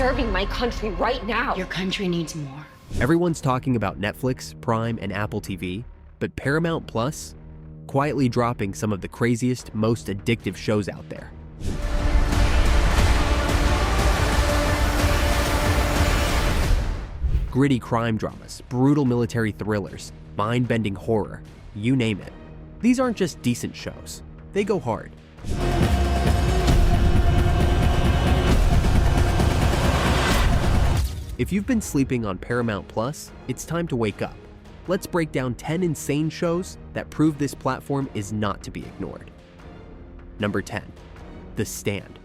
serving my country right now. Your country needs more. Everyone's talking about Netflix, Prime, and Apple TV, but Paramount Plus? Quietly dropping some of the craziest, most addictive shows out there. Gritty crime dramas, brutal military thrillers, mind-bending horror, you name it. These aren't just decent shows, they go hard. If you've been sleeping on Paramount Plus, it's time to wake up. Let's break down 10 insane shows that prove this platform is not to be ignored. Number 10, The Stand.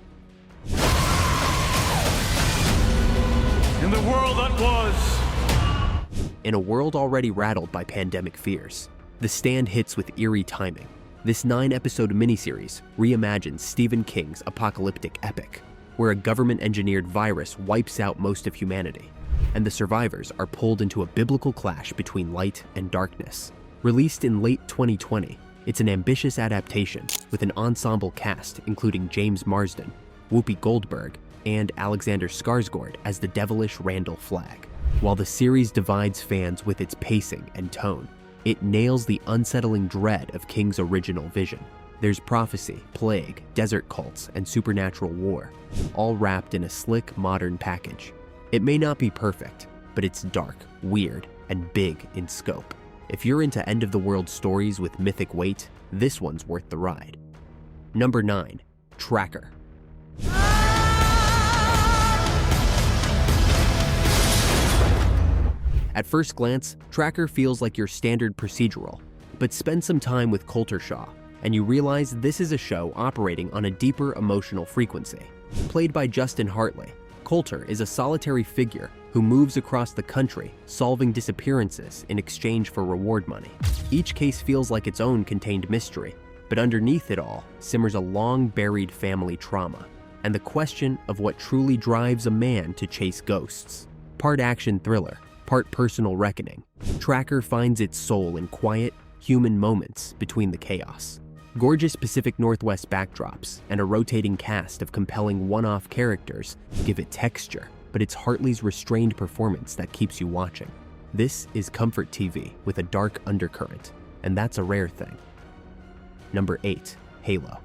In the world that was. In a world already rattled by pandemic fears, The Stand hits with eerie timing. This 9-episode miniseries reimagines Stephen King's apocalyptic epic, where a government-engineered virus wipes out most of humanity, and the survivors are pulled into a biblical clash between light and darkness. Released in late 2020, it's an ambitious adaptation with an ensemble cast including James Marsden, Whoopi Goldberg, and Alexander Skarsgård as the devilish Randall Flagg. While the series divides fans with its pacing and tone, it nails the unsettling dread of King's original vision. There's prophecy, plague, desert cults, and supernatural war, all wrapped in a slick, modern package. It may not be perfect, but it's dark, weird, and big in scope. If you're into end-of-the-world stories with mythic weight, this one's worth the ride. Number 9, Tracker. At first glance, Tracker feels like your standard procedural, but spend some time with Coulter Shaw, and you realize this is a show operating on a deeper emotional frequency. Played by Justin Hartley, Coulter is a solitary figure who moves across the country, solving disappearances in exchange for reward money. Each case feels like its own contained mystery, but underneath it all simmers a long-buried family trauma, and the question of what truly drives a man to chase ghosts. Part action thriller, part personal reckoning, Tracker finds its soul in quiet, human moments between the chaos. Gorgeous Pacific Northwest backdrops and a rotating cast of compelling one-off characters give it texture, but it's Hartley's restrained performance that keeps you watching. This is comfort TV with a dark undercurrent, and that's a rare thing. Number 8, Halo.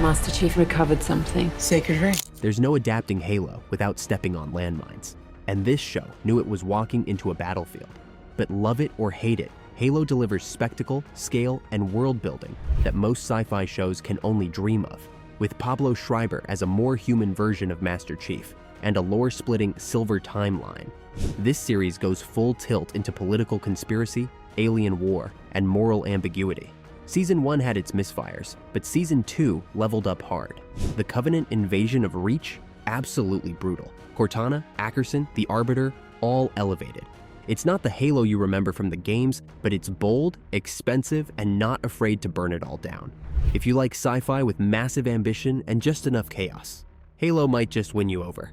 Master Chief recovered something. Sacred ring. There's no adapting Halo without stepping on landmines, and this show knew it was walking into a battlefield. But love it or hate it, Halo delivers spectacle, scale, and world building that most sci-fi shows can only dream of, with Pablo Schreiber as a more human version of Master Chief and a lore-splitting silver timeline. This series goes full tilt into political conspiracy, alien war, and moral ambiguity. Season 1 had its misfires, but Season 2 leveled up hard. The Covenant invasion of Reach? Absolutely brutal. Cortana, Ackerson, the Arbiter, all elevated. It's not the Halo you remember from the games, but it's bold, expensive, and not afraid to burn it all down. If you like sci-fi with massive ambition and just enough chaos, Halo might just win you over.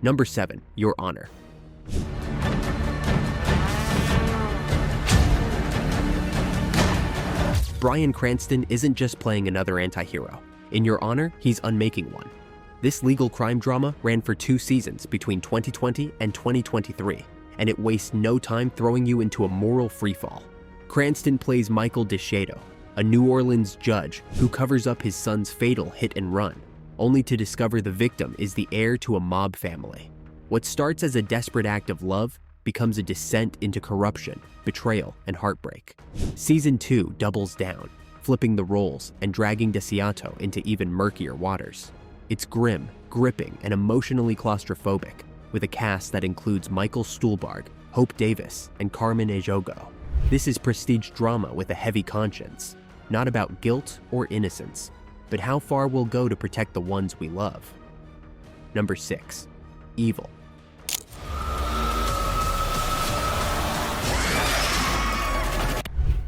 Number 7, Your Honor. Bryan Cranston isn't just playing another anti-hero. In Your Honor, he's unmaking one. This legal crime drama ran for 2 seasons between 2020 and 2023, and it wastes no time throwing you into a moral freefall. Cranston plays Michael DeShadow, a New Orleans judge who covers up his son's fatal hit and run, only to discover the victim is the heir to a mob family. What starts as a desperate act of love becomes a descent into corruption, betrayal, and heartbreak. Season 2 doubles down, flipping the roles and dragging DeSiato into even murkier waters. It's grim, gripping, and emotionally claustrophobic, with a cast that includes Michael Stuhlbarg, Hope Davis, and Carmen Ejogo. This is prestige drama with a heavy conscience, not about guilt or innocence, but how far we'll go to protect the ones we love. Number 6, Evil.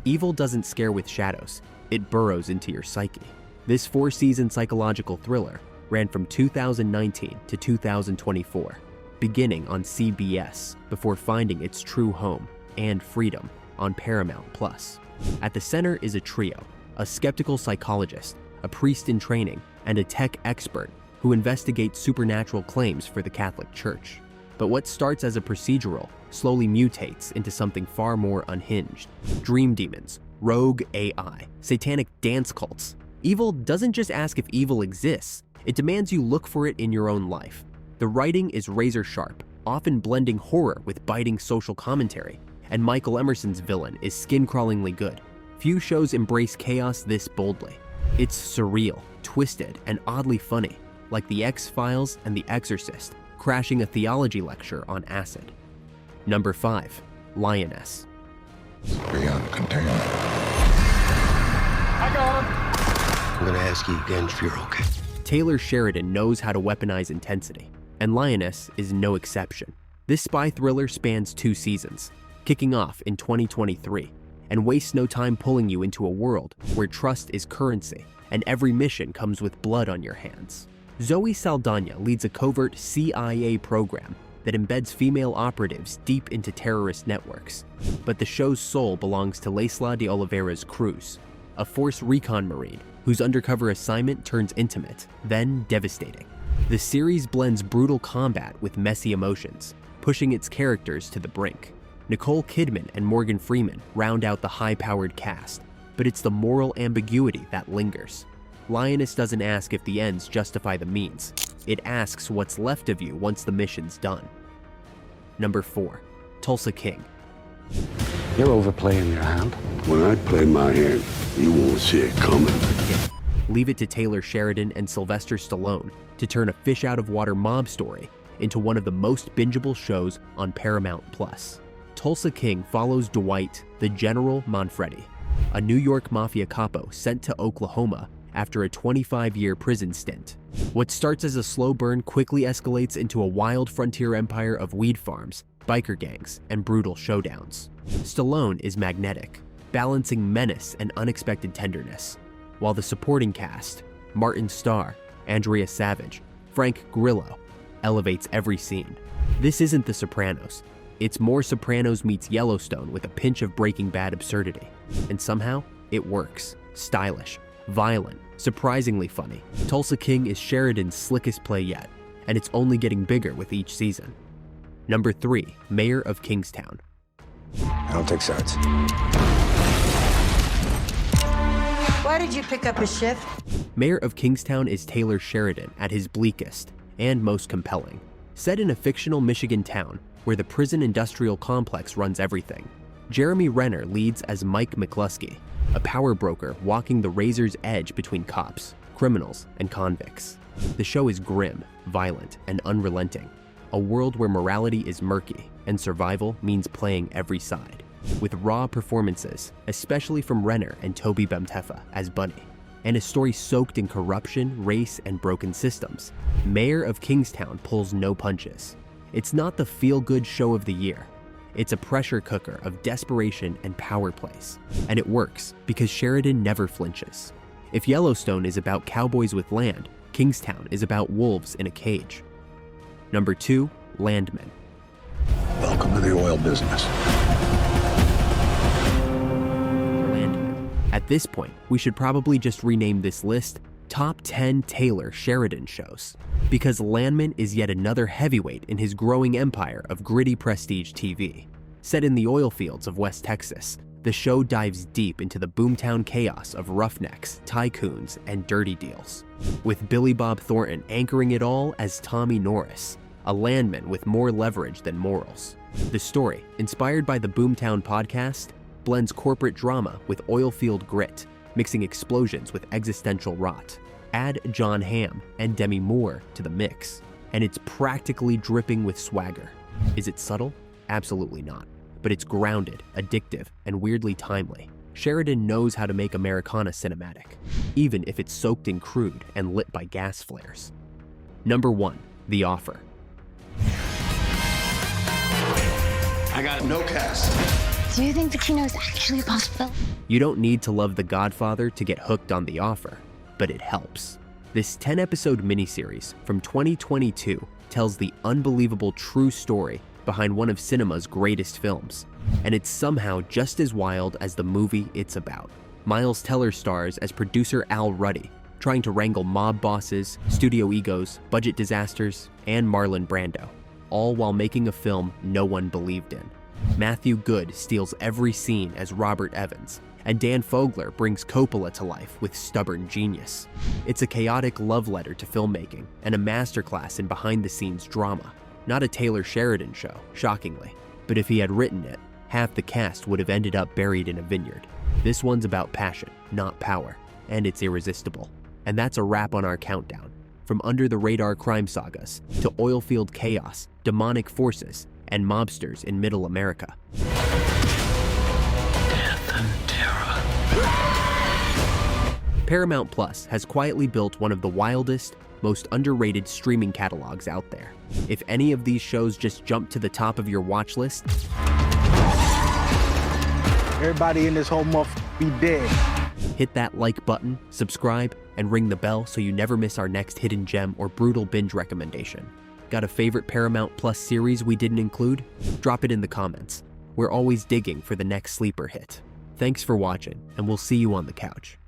Evil doesn't scare with shadows, it burrows into your psyche. This 4-season psychological thriller ran from 2019 to 2024, beginning on CBS before finding its true home and freedom on Paramount Plus. At the center is a trio, a skeptical psychologist, a priest in training, and a tech expert who investigates supernatural claims for the Catholic Church. But what starts as a procedural slowly mutates into something far more unhinged. Dream demons, rogue AI, satanic dance cults. Evil doesn't just ask if evil exists, it demands you look for it in your own life. The writing is razor sharp, often blending horror with biting social commentary, and Michael Emerson's villain is skin-crawlingly good. Few shows embrace chaos this boldly. It's surreal, twisted, and oddly funny, like The X-Files and The Exorcist, crashing a theology lecture on acid. Number 5. Lioness. Beyond containment. I got him. I'm gonna ask you again if you're okay. Taylor Sheridan knows how to weaponize intensity, and Lioness is no exception. This spy thriller spans 2 seasons, kicking off in 2023, and wastes no time pulling you into a world where trust is currency, and every mission comes with blood on your hands. Zoe Saldana leads a covert CIA program that embeds female operatives deep into terrorist networks. But the show's soul belongs to Leisla de Oliveira's Cruz, a Force Recon Marine whose undercover assignment turns intimate, then devastating. The series blends brutal combat with messy emotions, pushing its characters to the brink. Nicole Kidman and Morgan Freeman round out the high-powered cast, but it's the moral ambiguity that lingers. Lioness doesn't ask if the ends justify the means. It asks what's left of you once the mission's done. Number 4. Tulsa King. You're overplaying your hand. When I play my hand, you won't see it coming. Leave it to Taylor Sheridan and Sylvester Stallone to turn a fish-out-of-water mob story into one of the most bingeable shows on Paramount+. Tulsa King follows Dwight the General Manfredi, a New York mafia capo sent to Oklahoma after a 25-year prison stint. What starts as a slow burn quickly escalates into a wild frontier empire of weed farms, biker gangs, and brutal showdowns. Stallone is magnetic, balancing menace and unexpected tenderness, while the supporting cast, Martin Starr, Andrea Savage, Frank Grillo, elevates every scene. This isn't The Sopranos. It's more Sopranos meets Yellowstone with a pinch of Breaking Bad absurdity. And somehow, it works. Stylish, violent, surprisingly funny. Tulsa King is Sheridan's slickest play yet, and it's only getting bigger with each season. Number 3. Mayor of Kingstown. I don't take sides. Why did you pick up a shift? Mayor of Kingstown is Taylor Sheridan at his bleakest and most compelling. Set in a fictional Michigan town where the prison industrial complex runs everything, Jeremy Renner leads as Mike McCluskey, a power broker walking the razor's edge between cops, criminals, and convicts. The show is grim, violent, and unrelenting, a world where morality is murky and survival means playing every side, with raw performances, especially from Renner and Toby Bemtefa as Bunny, and a story soaked in corruption, race, and broken systems. Mayor of Kingstown pulls no punches. It's not the feel-good show of the year. It's a pressure cooker of desperation and power plays. And it works because Sheridan never flinches. If Yellowstone is about cowboys with land, Kingstown is about wolves in a cage. Number 2. Landman. Welcome to the oil business. Landman. At this point, we should probably just rename this list Top 10 Taylor Sheridan Shows, because Landman is yet another heavyweight in his growing empire of gritty prestige TV. Set in the oil fields of West Texas, the show dives deep into the boomtown chaos of roughnecks, tycoons, and dirty deals, with Billy Bob Thornton anchoring it all as Tommy Norris, a landman with more leverage than morals. The story, inspired by the Boomtown podcast, blends corporate drama with oilfield grit, mixing explosions with existential rot. Add John Hamm and Demi Moore to the mix, and it's practically dripping with swagger. Is it subtle? Absolutely not. But it's grounded, addictive, and weirdly timely. Sheridan knows how to make Americana cinematic, even if it's soaked in crude and lit by gas flares. Number 1. The Offer. I got no cast. Do you think the kino is actually a possibility? You don't need to love The Godfather to get hooked on The Offer, but it helps. This 10-episode miniseries from 2022 tells the unbelievable true story behind one of cinema's greatest films, and it's somehow just as wild as the movie it's about. Miles Teller stars as producer Al Ruddy, trying to wrangle mob bosses, studio egos, budget disasters, and Marlon Brando, all while making a film no one believed in. Matthew Goode steals every scene as Robert Evans, and Dan Fogler brings Coppola to life with stubborn genius. It's a chaotic love letter to filmmaking and a masterclass in behind-the-scenes drama. Not a Taylor Sheridan show, shockingly, but if he had written it, half the cast would have ended up buried in a vineyard. This one's about passion, not power, and it's irresistible. And that's a wrap on our countdown. From under-the-radar crime sagas to oilfield chaos, demonic forces, and mobsters in Middle America. Death and terror. Paramount Plus has quietly built one of the wildest, most underrated streaming catalogs out there. If any of these shows just jump to the top of your watch list, everybody in this whole month be dead. Hit that like button, subscribe, and ring the bell so you never miss our next hidden gem or brutal binge recommendation. Got a favorite Paramount Plus series we didn't include? Drop it in the comments. We're always digging for the next sleeper hit. Thanks for watching, and we'll see you on the couch.